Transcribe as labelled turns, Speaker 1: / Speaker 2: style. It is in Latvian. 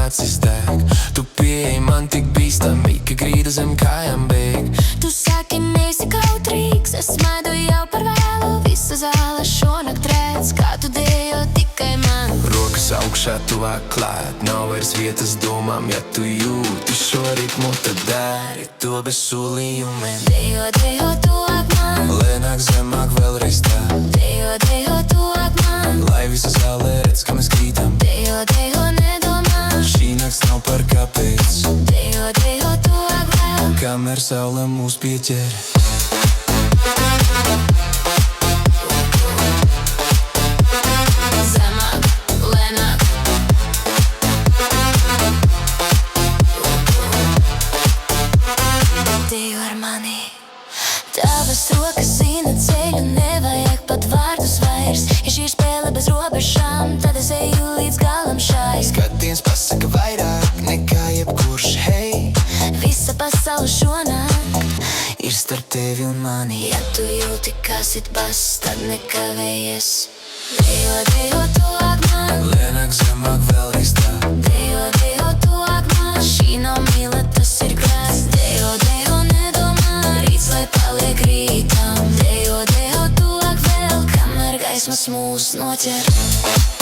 Speaker 1: acis deg. Tu pieeji man tik bīstami, ka grīda zem kājām bēg.
Speaker 2: Tu saki, neesi kautrīgs, es smaidu jau par vēlu. Visa zāle šonakt redz, kā tu dejo tikai man.
Speaker 1: Rokas augšā, tuvāk klāt, nav vairs vietas domām. Ja tu jūti šo ritmu, tad dari to bez solījumiem.
Speaker 2: Dejo, dejo, tuvāk man.
Speaker 1: Lēnāk, zemāk, vēlreiz tā.
Speaker 2: Dejo, dejo, tuvāk man.
Speaker 1: Lai visa zāle redz, ka mēs krītam.
Speaker 2: Dejo, dejo, nedomā.
Speaker 1: Šī nakts nav par kāpēc.
Speaker 2: Dejo, dejo, tuvāk vēl.
Speaker 1: Kamēr saule mūs pieķer.
Speaker 2: Zemāk, lēnāk. Dejo ar mani. Tavas rokas zina ceļu, nevajag pat vārdus vairs. Ja šī spēle bez robežām, tad es eju līdz galam šai.
Speaker 1: Skatiens pasaka vairāk nekā jebkurš, hei.
Speaker 2: Visa pasaule šonakt
Speaker 1: Ir starp tevi un mani.
Speaker 2: Ja tu jūti, kā sit bass, tad nekavējies. Dejo, dejo, tuvāk man.
Speaker 1: Lēnāk, zemāk, vēlreiz tā.
Speaker 2: Dejo, dejo, tuvāk man. Šī nav mīla, tas ir grēks. Dejo, dejo, nedomā. Rīts, lai paliek rītam. Dejo, dejo, tuvāk vēl, kamēr gaismas mūs noķer.